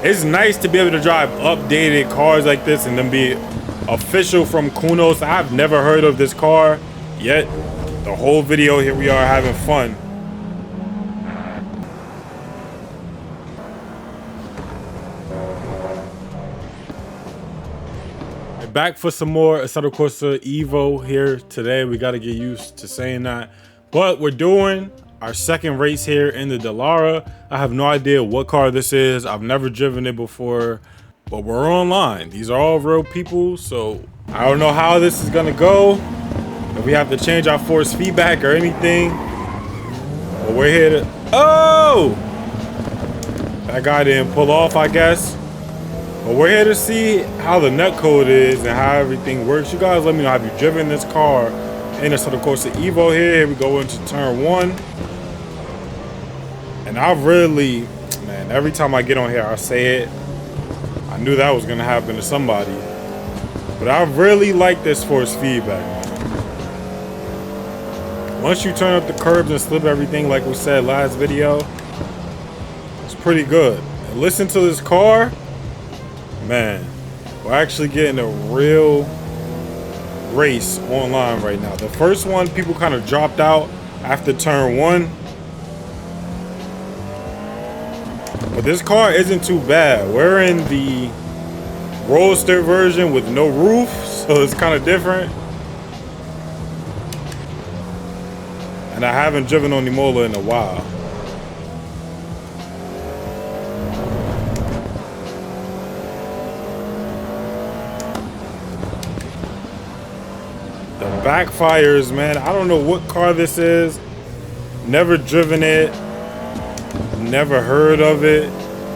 It's nice to be able to drive updated cars like this and then be official from Kunos. I've never heard of this car yet. The whole video, here we are having fun. Back for some more Assetto Corsa EVO here today. We got to get used to saying that, but we're doing our second race here in the Dallara. I have no idea what car this is. I've never driven it before, but we're online. These are all real people, so I don't know how this is gonna go, if we have to change our force feedback or anything, but we're here to... Oh, that guy didn't pull off, I guess. But we're here to see how the net code is and how everything works. You guys let me know, have you driven this car in Assetto Corsa EVO here? Here we go into turn 1. And I really, man, every time I get on here, I say it. I knew that was gonna happen to somebody. But I really like this force feedback. Once you turn up the curbs and slip everything like we said last video, it's pretty good. And listen to this car. Man, we're actually getting a real race online right now. The first one, people kind of dropped out after turn 1. But this car isn't too bad. We're in the Roadster version with no roof, so it's kind of different. And I haven't driven on Imola in a while. Backfires, man. I don't know what car this is. Never driven it. Never heard of it.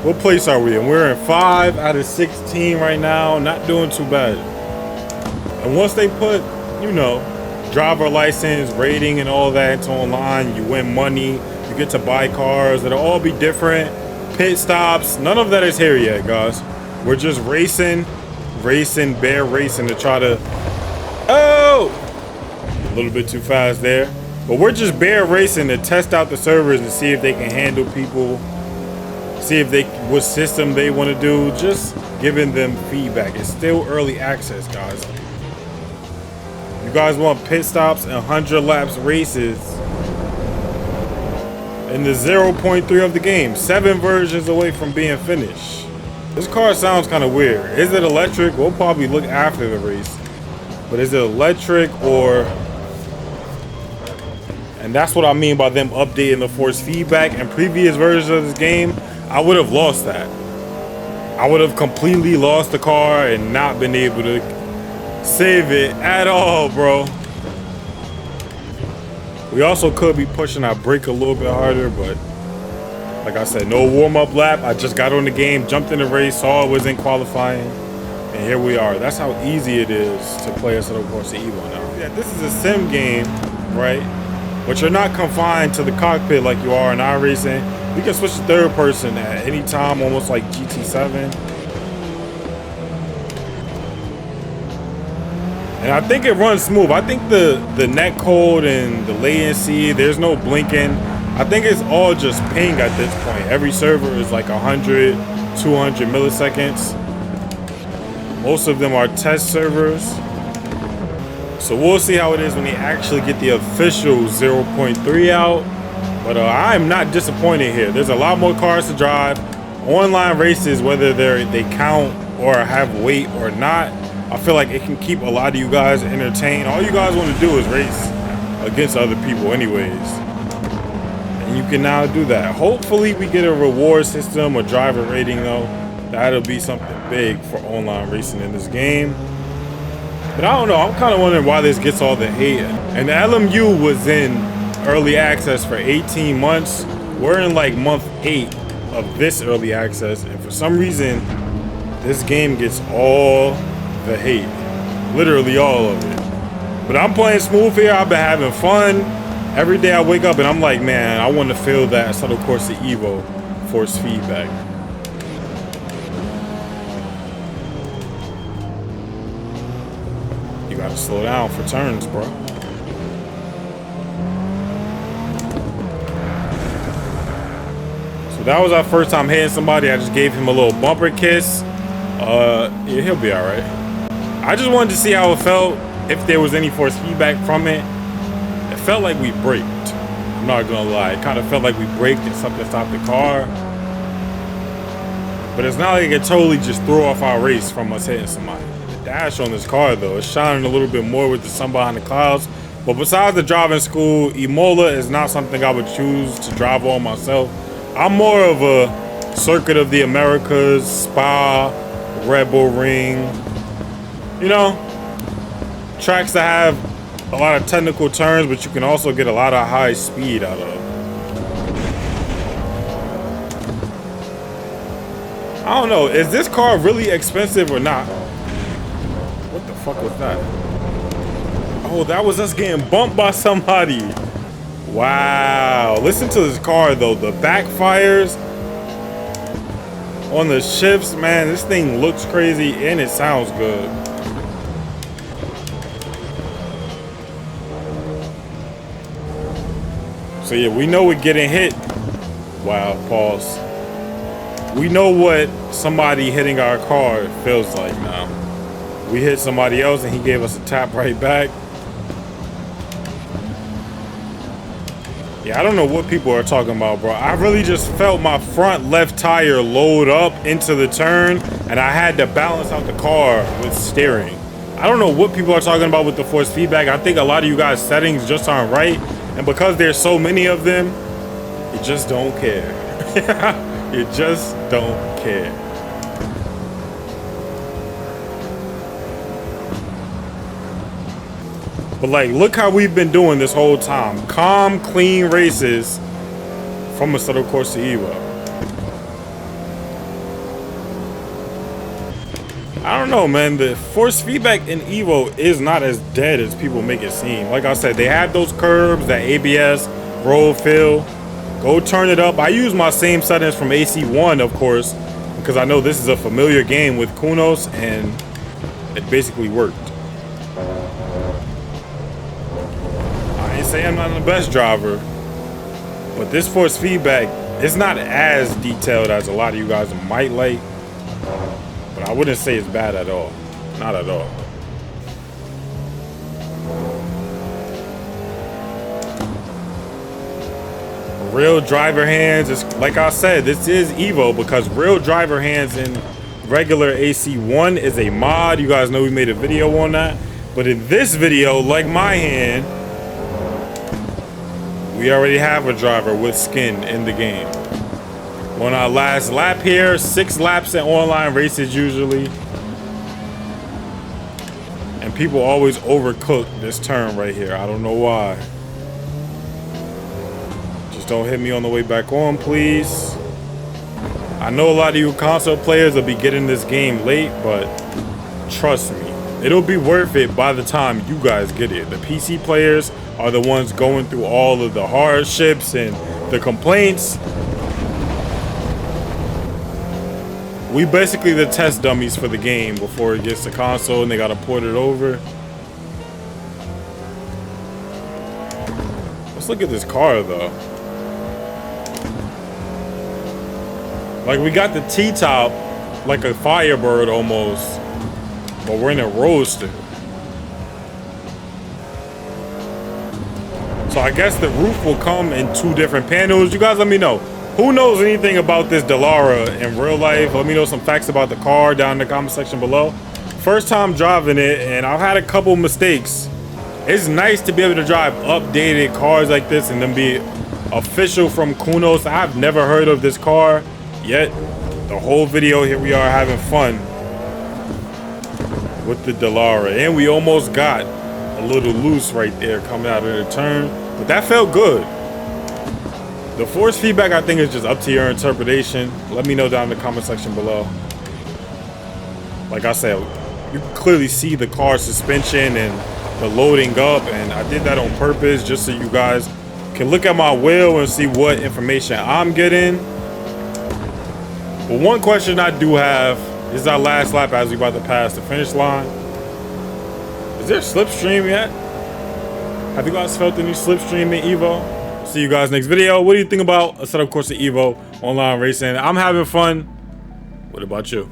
What place are we in? We're in 5 out of 16 right now. Not doing too bad. And once they put, you know, driver license, rating and all that into online, you win money. You get to buy cars. It'll all be different. Pit stops. None of that is here yet, guys. We're just racing, bare racing to try to... Oh! A little bit too fast there, but we're just bare racing to test out the servers and see if they can handle people, see if they what system they want to do, just giving them feedback. It's still early access, guys. You guys want pit stops and 100 laps races in the 0.3 of the game, 7 versions away from being finished. This car sounds kind of weird. Is it electric? We'll probably look after the race, but is it electric or... And that's what I mean by them updating the force feedback. In previous versions of this game, I would have lost that. I would have completely lost the car and not been able to save it at all, bro. We also could be pushing our brake a little bit harder, but like I said, no warm-up lap. I just got on the game, jumped in the race, saw it was in qualifying, and here we are. That's how easy it is to play Assetto Corsa EVO now. Yeah, this is a sim game, right? But you're not confined to the cockpit like you are in iRacing. You can switch to third person at any time, almost like GT7. And I think it runs smooth. I think the net code and the latency, there's no blinking. I think it's all just ping at this point. Every server is like 100, 200 milliseconds. Most of them are test servers. So we'll see how it is when they actually get the official 0.3 out. But I'm not disappointed here. There's a lot more cars to drive. Online races, whether they count or have weight or not, I feel like it can keep a lot of you guys entertained. All you guys want to do is race against other people anyways. And you can now do that. Hopefully we get a reward system or driver rating though. That'll be something big for online racing in this game. But I don't know, I'm kind of wondering why this gets all the hate. And the LMU was in early access for 18 months. We're in like month 8 of this early access. And for some reason, this game gets all the hate. Literally all of it. But I'm playing smooth here. I've been having fun. Every day I wake up and I'm like, man, I want to feel that Assetto Corsa EVO force feedback. Gotta slow down for turns, bro. So that was our first time hitting somebody. I just gave him a little bumper kiss. Yeah, he'll be all right. I just wanted to see how it felt, if there was any force feedback from it. It felt like we braked. I'm not gonna lie. It kind of felt like we braked and something stopped the car. But it's not like it totally just threw off our race from us hitting somebody. The dash on this car, though, is shining a little bit more with the sun behind the clouds. But besides the driving school, Imola is not something I would choose to drive on myself. I'm more of a Circuit of the Americas, Spa, Red Bull Ring. You know, tracks that have a lot of technical turns, but you can also get a lot of high speed out of. I don't know, is this car really expensive or not? What the fuck was that? Oh, that was us getting bumped by somebody. Wow, listen to this car though. The backfires on the shifts, man, this thing looks crazy and it sounds good. So yeah, we know we're getting hit. Wow, pause. We know what somebody hitting our car feels like now. We hit somebody else and he gave us a tap right back. Yeah, I don't know what people are talking about, bro. I really just felt my front left tire load up into the turn and I had to balance out the car with steering. I don't know what people are talking about with the force feedback. I think a lot of you guys' settings just aren't right. And because there's so many of them, you just don't care. You just don't care. But like, look how we've been doing this whole time. Calm, clean races from Assetto Corsa EVO. I don't know, man. The force feedback in EVO is not as dead as people make it seem. Like I said, they have those curbs, that ABS, roll, fill. Go turn it up. I use my same settings from AC1, of course, because I know this is a familiar game with Kunos, and it basically worked. I ain't saying I'm not the best driver, but this force feedback is not as detailed as a lot of you guys might like, but I wouldn't say it's bad at all. Not at all. Real driver hands is, like I said, this is EVO, because real driver hands in regular AC1 is a mod. You guys know we made a video on that. But in this video, like my hand, we already have a driver with skin in the game. On our last lap here, 6 laps in online races usually. And people always overcook this turn right here. I don't know why. Don't hit me on the way back on, please. I know a lot of you console players will be getting this game late, but trust me, it'll be worth it by the time you guys get it. The PC players are the ones going through all of the hardships and the complaints. We basically the test dummies for the game before it gets to console and they gotta port it over. Let's look at this car though. Like, we got the T-top like a Firebird almost, but we're in a Roadster. So I guess the roof will come in 2 different panels. You guys let me know. Who knows anything about this Dallara in real life? Let me know some facts about the car down in the comment section below. First time driving it, and I've had a couple mistakes. It's nice to be able to drive updated cars like this and then be official from Kunos. I've never heard of this car. Yet the whole video here we are having fun with the Dallara, and we almost got a little loose right there coming out of the turn, but that felt good. The force feedback I think is just up to your interpretation. Let me know down in the comment section below. Like I said, you can clearly see the car suspension and the loading up, and I did that on purpose just so you guys can look at my wheel and see what information I'm getting. But one question I do have, this is our last lap as we about to pass the finish line. Is there slipstream yet? Have you guys felt any slipstream in EVO? See you guys next video. What do you think about Assetto Corsa EVO online racing. I'm having fun. What about you?